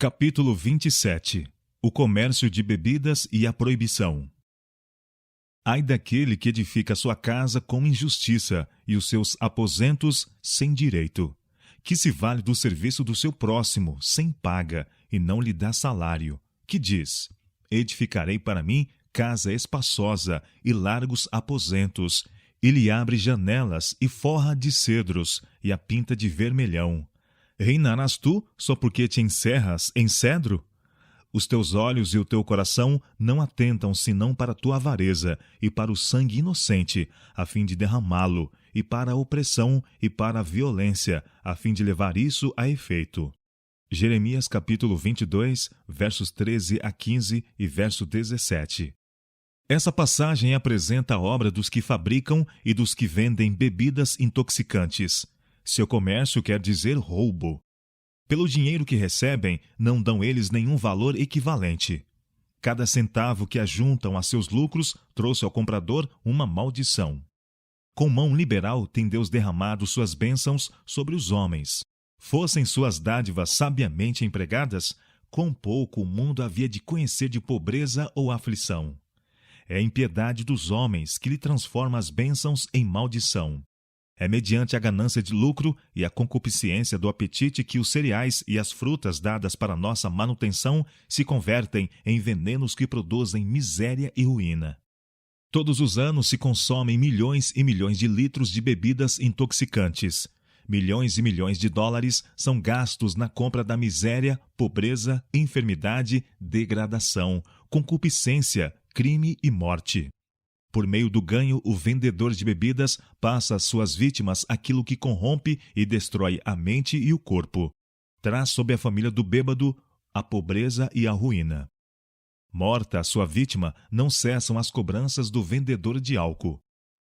Capítulo 27. O comércio de bebidas e a proibição. Ai daquele que edifica sua casa com injustiça e os seus aposentos sem direito, que se vale do serviço do seu próximo sem paga e não lhe dá salário, que diz: edificarei para mim casa espaçosa e largos aposentos, e lhe abre janelas e forra de cedros e a pinta de vermelhão. Reinarás tu só porque te encerras em cedro? Os teus olhos e o teu coração não atentam senão para a tua avareza e para o sangue inocente, a fim de derramá-lo, e para a opressão e para a violência, a fim de levar isso a efeito. Jeremias capítulo 22, versos 13 a 15 e verso 17. Essa passagem apresenta a obra dos que fabricam e dos que vendem bebidas intoxicantes. Seu comércio quer dizer roubo. Pelo dinheiro que recebem, não dão eles nenhum valor equivalente. Cada centavo que ajuntam a seus lucros trouxe ao comprador uma maldição. Com mão liberal tem Deus derramado suas bênçãos sobre os homens. Fossem suas dádivas sabiamente empregadas, quão pouco o mundo havia de conhecer de pobreza ou aflição. É a impiedade dos homens que lhe transforma as bênçãos em maldição. É mediante a ganância de lucro e a concupiscência do apetite que os cereais e as frutas dadas para nossa manutenção se convertem em venenos que produzem miséria e ruína. Todos os anos se consomem milhões e milhões de litros de bebidas intoxicantes. Milhões e milhões de dólares são gastos na compra da miséria, pobreza, enfermidade, degradação, concupiscência, crime e morte. Por meio do ganho, o vendedor de bebidas passa às suas vítimas aquilo que corrompe e destrói a mente e o corpo. Traz sobre a família do bêbado a pobreza e a ruína. Morta a sua vítima, não cessam as cobranças do vendedor de álcool.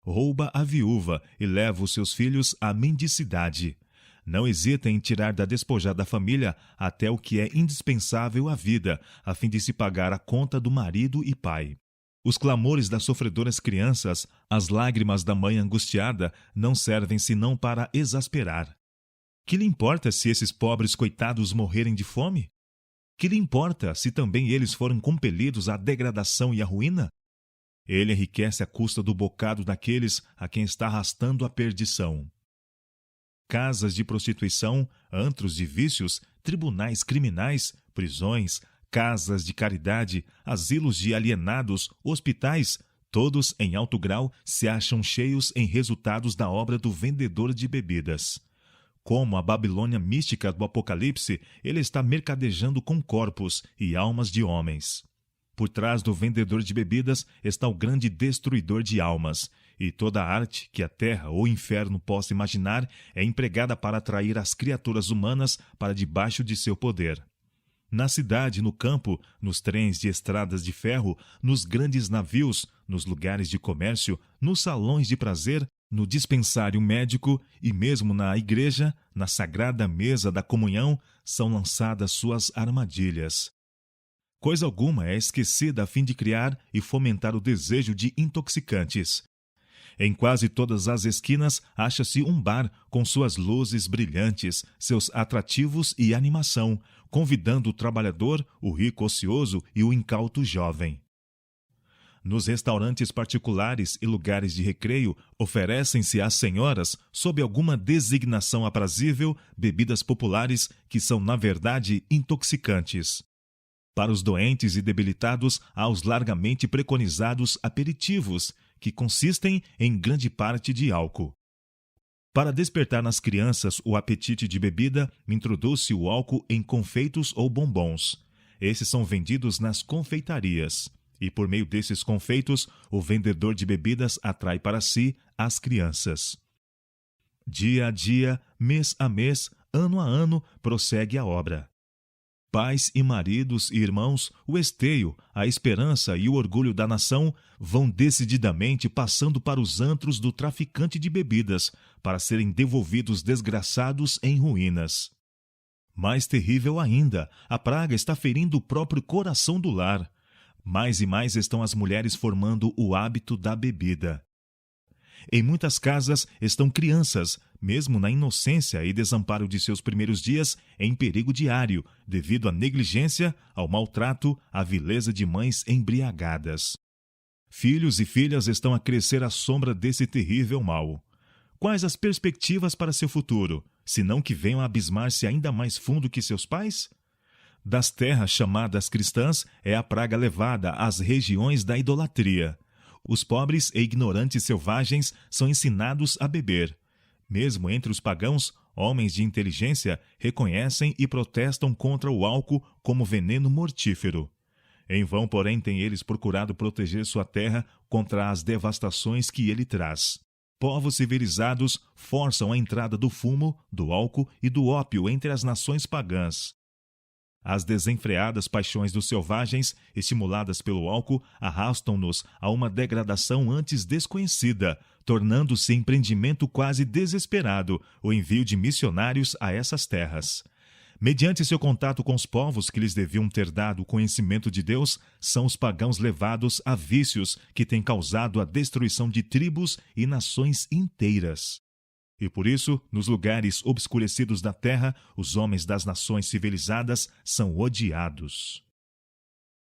Rouba a viúva e leva os seus filhos à mendicidade. Não hesita em tirar da despojada família até o que é indispensável à vida, a fim de se pagar a conta do marido e pai. Os clamores das sofredoras crianças, as lágrimas da mãe angustiada, não servem senão para exasperar. Que lhe importa se esses pobres coitados morrerem de fome? Que lhe importa se também eles foram compelidos à degradação e à ruína? Ele enriquece à custa do bocado daqueles a quem está arrastando a perdição. Casas de prostituição, antros de vícios, tribunais criminais, prisões, casas de caridade, asilos de alienados, hospitais, todos em alto grau se acham cheios em resultados da obra do vendedor de bebidas. Como a Babilônia mística do Apocalipse, ele está mercadejando com corpos e almas de homens. Por trás do vendedor de bebidas está o grande destruidor de almas, e toda a arte que a terra ou o inferno possa imaginar é empregada para atrair as criaturas humanas para debaixo de seu poder. Na cidade, no campo, nos trens de estradas de ferro, nos grandes navios, nos lugares de comércio, nos salões de prazer, no dispensário médico e mesmo na igreja, na sagrada mesa da comunhão, são lançadas suas armadilhas. Coisa alguma é esquecida a fim de criar e fomentar o desejo de intoxicantes. Em quase todas as esquinas acha-se um bar com suas luzes brilhantes, seus atrativos e animação, convidando o trabalhador, o rico ocioso e o incauto jovem. Nos restaurantes particulares e lugares de recreio, oferecem-se às senhoras, sob alguma designação aprazível, bebidas populares que são, na verdade, intoxicantes. Para os doentes e debilitados, há os largamente preconizados aperitivos, que consistem em grande parte de álcool. Para despertar nas crianças o apetite de bebida, introduz-se o álcool em confeitos ou bombons. Esses são vendidos nas confeitarias. E por meio desses confeitos, o vendedor de bebidas atrai para si as crianças. Dia a dia, mês a mês, ano a ano, prossegue a obra. Pais e maridos e irmãos, o esteio, a esperança e o orgulho da nação vão decididamente passando para os antros do traficante de bebidas, para serem devolvidos desgraçados em ruínas. Mais terrível ainda, a praga está ferindo o próprio coração do lar. Mais e mais estão as mulheres formando o hábito da bebida. Em muitas casas estão crianças, mesmo na inocência e desamparo de seus primeiros dias, em perigo diário, devido à negligência, ao maltrato, à vileza de mães embriagadas. Filhos e filhas estão a crescer à sombra desse terrível mal. Quais as perspectivas para seu futuro, senão que venham a abismar-se ainda mais fundo que seus pais? Das terras chamadas cristãs é a praga levada às regiões da idolatria. Os pobres e ignorantes selvagens são ensinados a beber. Mesmo entre os pagãos, homens de inteligência reconhecem e protestam contra o álcool como veneno mortífero. Em vão, porém, têm eles procurado proteger sua terra contra as devastações que ele traz. Povos civilizados forçam a entrada do fumo, do álcool e do ópio entre as nações pagãs. As desenfreadas paixões dos selvagens, estimuladas pelo álcool, arrastam-nos a uma degradação antes desconhecida, tornando-se empreendimento quase desesperado o envio de missionários a essas terras. Mediante seu contato com os povos que lhes deviam ter dado o conhecimento de Deus, são os pagãos levados a vícios que têm causado a destruição de tribos e nações inteiras. E por isso, nos lugares obscurecidos da terra, os homens das nações civilizadas são odiados.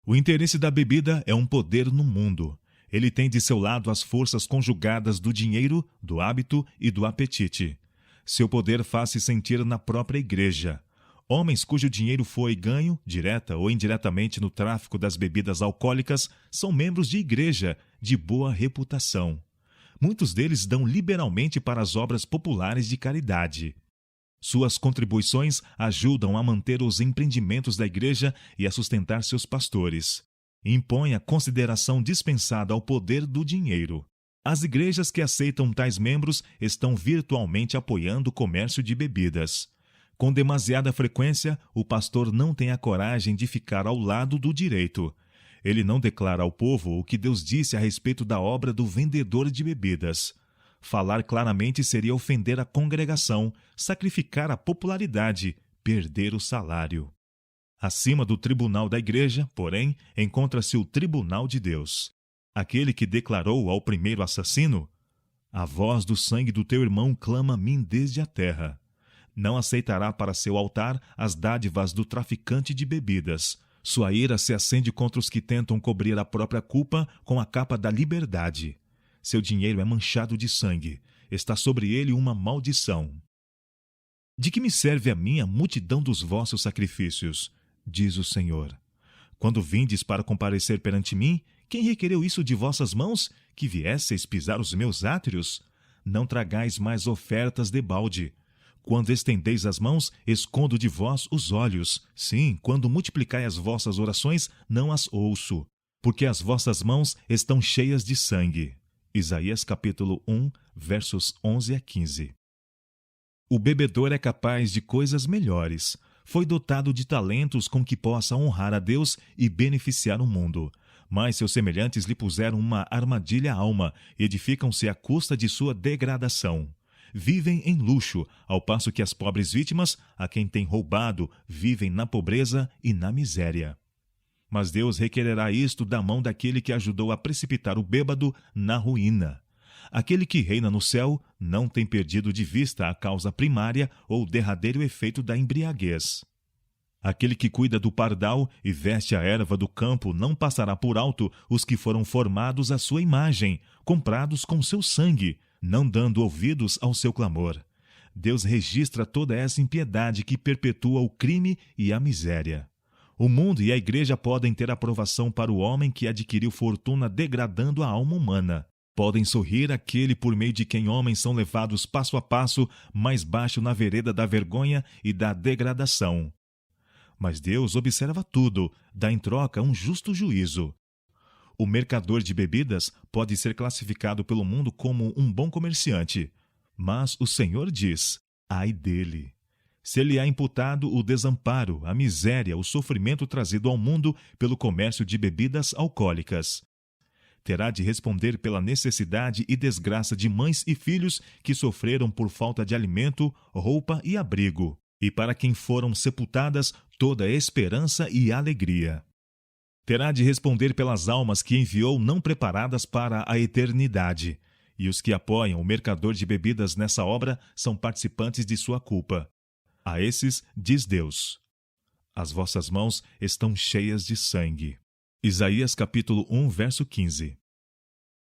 O interesse da bebida é um poder no mundo. Ele tem de seu lado as forças conjugadas do dinheiro, do hábito e do apetite. Seu poder faz-se sentir na própria igreja. Homens cujo dinheiro foi ganho, direta ou indiretamente, no tráfico das bebidas alcoólicas, são membros de igreja de boa reputação. Muitos deles dão liberalmente para as obras populares de caridade. Suas contribuições ajudam a manter os empreendimentos da igreja e a sustentar seus pastores. Impõe a consideração dispensada ao poder do dinheiro. As igrejas que aceitam tais membros estão virtualmente apoiando o comércio de bebidas. Com demasiada frequência, o pastor não tem a coragem de ficar ao lado do direito. Ele não declara ao povo o que Deus disse a respeito da obra do vendedor de bebidas. Falar claramente seria ofender a congregação, sacrificar a popularidade, perder o salário. Acima do tribunal da igreja, porém, encontra-se o tribunal de Deus. Aquele que declarou ao primeiro assassino: "A voz do sangue do teu irmão clama a mim desde a terra." Não aceitará para seu altar as dádivas do traficante de bebidas. Sua ira se acende contra os que tentam cobrir a própria culpa com a capa da liberdade. Seu dinheiro é manchado de sangue. Está sobre ele uma maldição. De que me serve a mim a multidão dos vossos sacrifícios? Diz o Senhor. Quando vindes para comparecer perante mim, quem requereu isso de vossas mãos, que viesseis pisar os meus átrios? Não tragais mais ofertas debalde. Quando estendeis as mãos, escondo de vós os olhos. Sim, quando multiplicai as vossas orações, não as ouço, porque as vossas mãos estão cheias de sangue. Isaías capítulo 1, versos 11 a 15. O bebedor é capaz de coisas melhores. Foi dotado de talentos com que possa honrar a Deus e beneficiar o mundo. Mas seus semelhantes lhe puseram uma armadilha à alma e edificam-se à custa de sua degradação. Vivem em luxo, ao passo que as pobres vítimas, a quem tem roubado, vivem na pobreza e na miséria. Mas Deus requererá isto da mão daquele que ajudou a precipitar o bêbado na ruína. Aquele que reina no céu não tem perdido de vista a causa primária ou o derradeiro efeito da embriaguez. Aquele que cuida do pardal e veste a erva do campo não passará por alto os que foram formados à sua imagem, comprados com seu sangue, não dando ouvidos ao seu clamor. Deus registra toda essa impiedade que perpetua o crime e a miséria. O mundo e a igreja podem ter aprovação para o homem que adquiriu fortuna degradando a alma humana. Podem sorrir aquele por meio de quem homens são levados passo a passo mais baixo na vereda da vergonha e da degradação. Mas Deus observa tudo, dá em troca um justo juízo. O mercador de bebidas pode ser classificado pelo mundo como um bom comerciante, mas o Senhor diz: ai dele! Se lhe há imputado o desamparo, a miséria, o sofrimento trazido ao mundo pelo comércio de bebidas alcoólicas. Terá de responder pela necessidade e desgraça de mães e filhos que sofreram por falta de alimento, roupa e abrigo, e para quem foram sepultadas toda esperança e alegria. Terá de responder pelas almas que enviou não preparadas para a eternidade, e os que apoiam o mercador de bebidas nessa obra são participantes de sua culpa. A esses diz Deus: as vossas mãos estão cheias de sangue. Isaías capítulo 1, verso 15.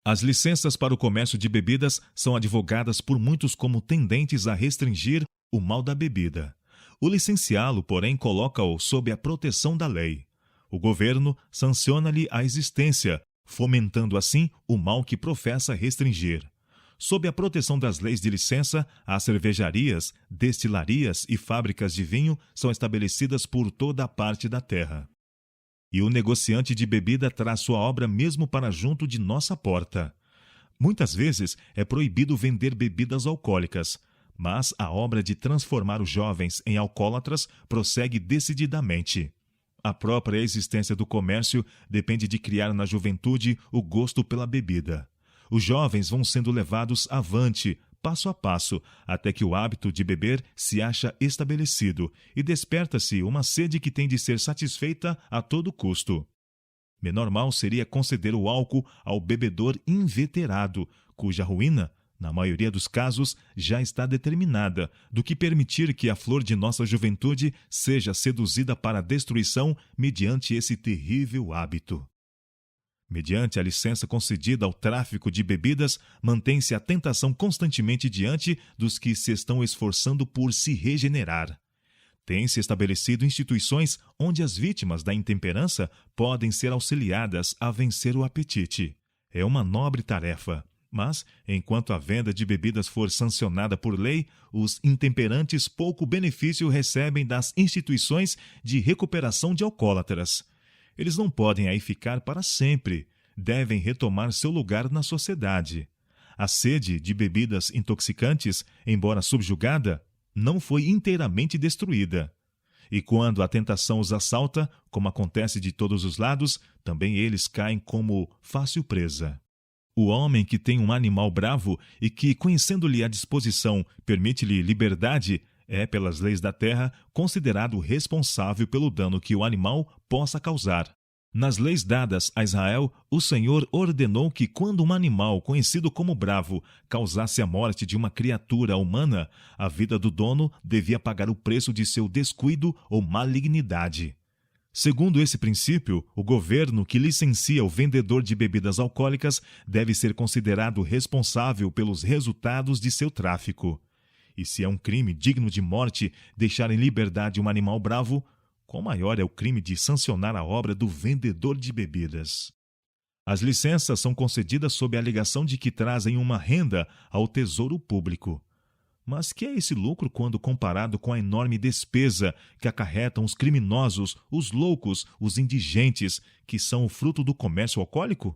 As licenças para o comércio de bebidas são advogadas por muitos como tendentes a restringir o mal da bebida. O licenciá-lo, porém, coloca-o sob a proteção da lei. O governo sanciona-lhe a existência, fomentando assim o mal que professa restringir. Sob a proteção das leis de licença, as cervejarias, destilarias e fábricas de vinho são estabelecidas por toda a parte da terra. E o negociante de bebida traz sua obra mesmo para junto de nossa porta. Muitas vezes é proibido vender bebidas alcoólicas, mas a obra de transformar os jovens em alcoólatras prossegue decididamente. A própria existência do comércio depende de criar na juventude o gosto pela bebida. Os jovens vão sendo levados avante, passo a passo, até que o hábito de beber se acha estabelecido e desperta-se uma sede que tem de ser satisfeita a todo custo. Menor mal seria conceder o álcool ao bebedor inveterado, cuja ruína, na maioria dos casos, já está determinada, do que permitir que a flor de nossa juventude seja seduzida para a destruição mediante esse terrível hábito. Mediante a licença concedida ao tráfico de bebidas, mantém-se a tentação constantemente diante dos que se estão esforçando por se regenerar. Tem-se estabelecido instituições onde as vítimas da intemperança podem ser auxiliadas a vencer o apetite. É uma nobre tarefa, mas, enquanto a venda de bebidas for sancionada por lei, os intemperantes pouco benefício recebem das instituições de recuperação de alcoólatras. Eles não podem aí ficar para sempre, devem retomar seu lugar na sociedade. A sede de bebidas intoxicantes, embora subjugada, não foi inteiramente destruída. E quando a tentação os assalta, como acontece de todos os lados, também eles caem como fácil presa. O homem que tem um animal bravo e que, conhecendo-lhe a disposição, permite-lhe liberdade, é, pelas leis da terra, considerado responsável pelo dano que o animal possa causar. Nas leis dadas a Israel, o Senhor ordenou que quando um animal conhecido como bravo causasse a morte de uma criatura humana, a vida do dono devia pagar o preço de seu descuido ou malignidade. Segundo esse princípio, o governo que licencia o vendedor de bebidas alcoólicas deve ser considerado responsável pelos resultados de seu tráfico. E se é um crime digno de morte deixar em liberdade um animal bravo, quão maior é o crime de sancionar a obra do vendedor de bebidas. As licenças são concedidas sob a alegação de que trazem uma renda ao tesouro público. Mas que é esse lucro quando comparado com a enorme despesa que acarretam os criminosos, os loucos, os indigentes, que são o fruto do comércio alcoólico?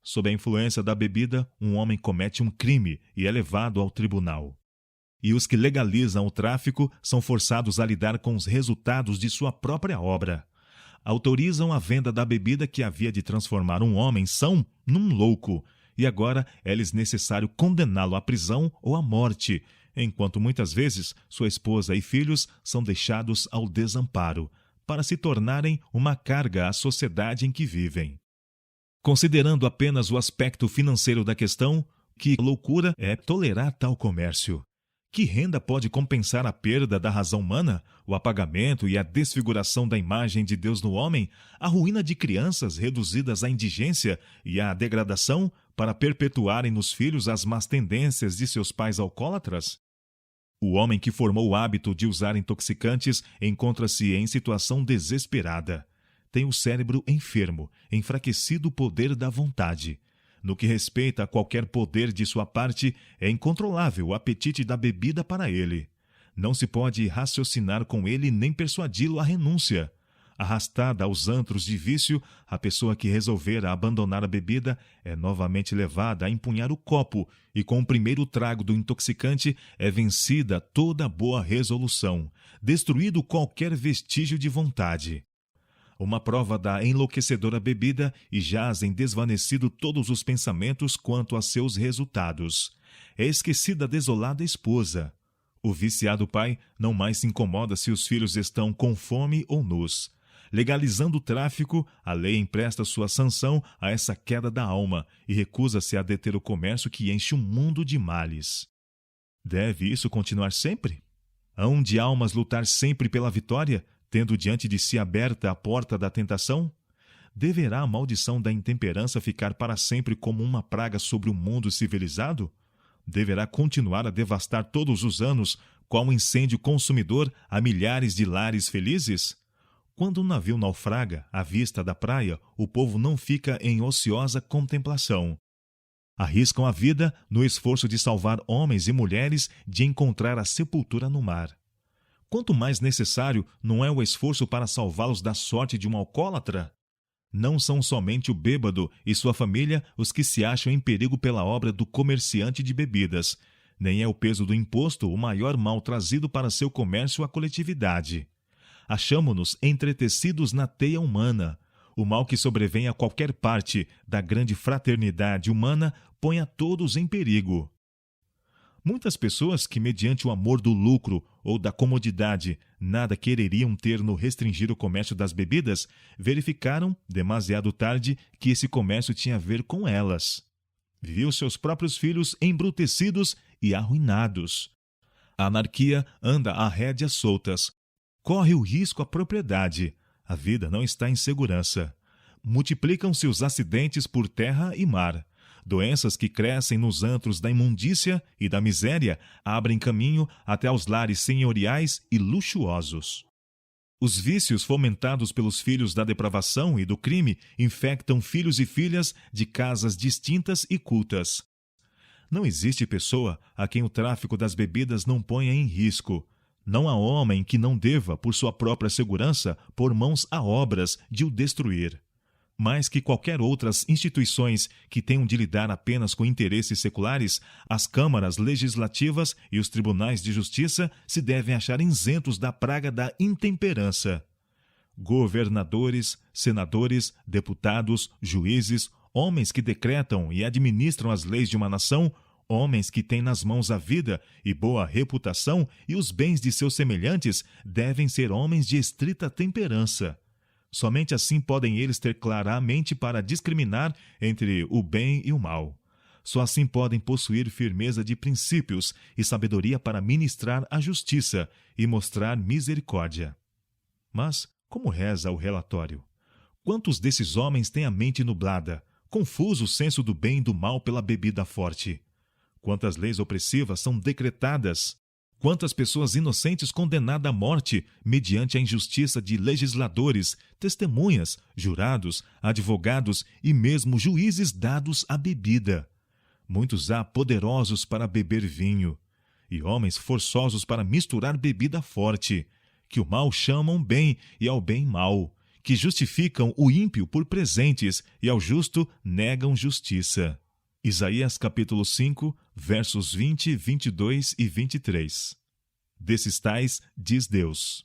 Sob a influência da bebida, um homem comete um crime e é levado ao tribunal. E os que legalizam o tráfico são forçados a lidar com os resultados de sua própria obra. Autorizam a venda da bebida que havia de transformar um homem são num louco, e agora é-lhes necessário condená-lo à prisão ou à morte, enquanto muitas vezes sua esposa e filhos são deixados ao desamparo, para se tornarem uma carga à sociedade em que vivem. Considerando apenas o aspecto financeiro da questão, que loucura é tolerar tal comércio? Que renda pode compensar a perda da razão humana, o apagamento e a desfiguração da imagem de Deus no homem, a ruína de crianças reduzidas à indigência e à degradação para perpetuarem nos filhos as más tendências de seus pais alcoólatras? O homem que formou o hábito de usar intoxicantes encontra-se em situação desesperada. Tem o cérebro enfermo, enfraquecido o poder da vontade. No que respeita a qualquer poder de sua parte, é incontrolável o apetite da bebida para ele. Não se pode raciocinar com ele nem persuadi-lo à renúncia. Arrastada aos antros de vício, a pessoa que resolver abandonar a bebida é novamente levada a empunhar o copo e com o primeiro trago do intoxicante é vencida toda boa resolução, destruído qualquer vestígio de vontade. Uma prova da enlouquecedora bebida e jazem desvanecido todos os pensamentos quanto a seus resultados. É esquecida a desolada esposa. O viciado pai não mais se incomoda se os filhos estão com fome ou nus. Legalizando o tráfico, a lei empresta sua sanção a essa queda da alma e recusa-se a deter o comércio que enche o mundo de males. Deve isso continuar sempre? Hão de almas lutar sempre pela vitória, tendo diante de si aberta a porta da tentação? Deverá a maldição da intemperança ficar para sempre como uma praga sobre o mundo civilizado? Deverá continuar a devastar todos os anos, qual um incêndio consumidor, a milhares de lares felizes? Quando um navio naufraga à vista da praia, o povo não fica em ociosa contemplação. Arriscam a vida no esforço de salvar homens e mulheres de encontrar a sepultura no mar. Quanto mais necessário não é o esforço para salvá-los da sorte de um alcoólatra? Não são somente o bêbado e sua família os que se acham em perigo pela obra do comerciante de bebidas, nem é o peso do imposto o maior mal trazido para seu comércio à coletividade. Achamo-nos entretecidos na teia humana. O mal que sobrevém a qualquer parte da grande fraternidade humana põe a todos em perigo. Muitas pessoas que, mediante o amor do lucro ou da comodidade, nada quereriam ter no restringir o comércio das bebidas, verificaram, demasiado tarde, que esse comércio tinha a ver com elas. Viu seus próprios filhos embrutecidos e arruinados. A anarquia anda a rédeas soltas. Corre o risco a propriedade. A vida não está em segurança. Multiplicam-se os acidentes por terra e mar. Doenças que crescem nos antros da imundícia e da miséria abrem caminho até aos lares senhoriais e luxuosos. Os vícios fomentados pelos filhos da depravação e do crime infectam filhos e filhas de casas distintas e cultas. Não existe pessoa a quem o tráfico das bebidas não ponha em risco. Não há homem que não deva, por sua própria segurança, pôr mãos a obras de o destruir. Mais que qualquer outras instituições que tenham de lidar apenas com interesses seculares, as câmaras legislativas e os tribunais de justiça se devem achar isentos da praga da intemperança. Governadores, senadores, deputados, juízes, homens que decretam e administram as leis de uma nação, homens que têm nas mãos a vida e boa reputação e os bens de seus semelhantes, devem ser homens de estrita temperança. Somente assim podem eles ter claramente para discriminar entre o bem e o mal. Só assim podem possuir firmeza de princípios e sabedoria para ministrar a justiça e mostrar misericórdia. Mas, como reza o relatório? Quantos desses homens têm a mente nublada, confuso o senso do bem e do mal pela bebida forte? Quantas leis opressivas são decretadas? Quantas pessoas inocentes condenadas à morte mediante a injustiça de legisladores, testemunhas, jurados, advogados e mesmo juízes dados à bebida? Muitos há poderosos para beber vinho, e homens forçosos para misturar bebida forte, que o mal chamam bem e ao bem mal, que justificam o ímpio por presentes e ao justo negam justiça. Isaías capítulo 5, versos 20, 22 e 23. Desses tais, diz Deus: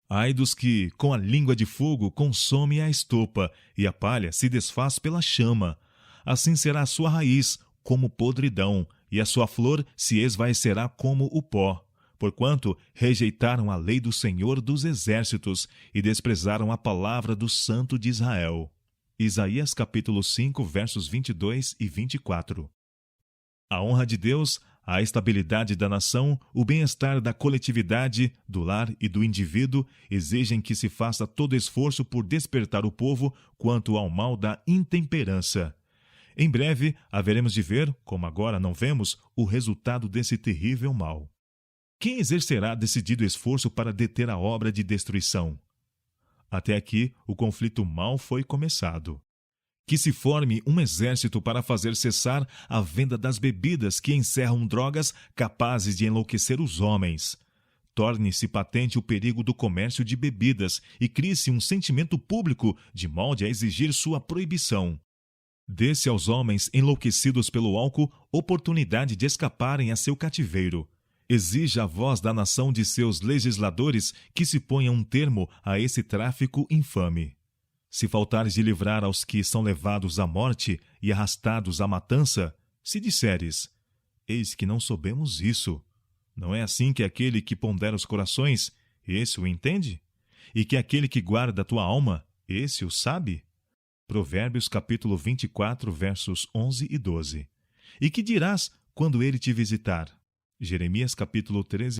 Ai dos que, com a língua de fogo, consomem a estopa, e a palha se desfaz pela chama. Assim será a sua raiz, como podridão, e a sua flor se esvaecerá como o pó. Porquanto rejeitaram a lei do Senhor dos Exércitos, e desprezaram a palavra do Santo de Israel. Isaías capítulo 5, versos 22 e 24. A honra de Deus, a estabilidade da nação, o bem-estar da coletividade, do lar e do indivíduo exigem que se faça todo esforço por despertar o povo quanto ao mal da intemperança. Em breve, haveremos de ver, como agora não vemos, o resultado desse terrível mal. Quem exercerá decidido esforço para deter a obra de destruição? Até aqui, o conflito mal foi começado. Que se forme um exército para fazer cessar a venda das bebidas que encerram drogas capazes de enlouquecer os homens. Torne-se patente o perigo do comércio de bebidas e crie-se um sentimento público de molde a exigir sua proibição. Dê-se aos homens enlouquecidos pelo álcool oportunidade de escaparem a seu cativeiro. Exija a voz da nação de seus legisladores que se ponha um termo a esse tráfico infame. Se faltares de livrar aos que são levados à morte e arrastados à matança, se disseres, eis que não soubemos isso. Não é assim que aquele que pondera os corações, esse o entende? e que aquele que guarda a tua alma, esse o sabe? Provérbios capítulo 24, versos 11 e 12. E que dirás quando ele te visitar? Jeremias capítulo 13,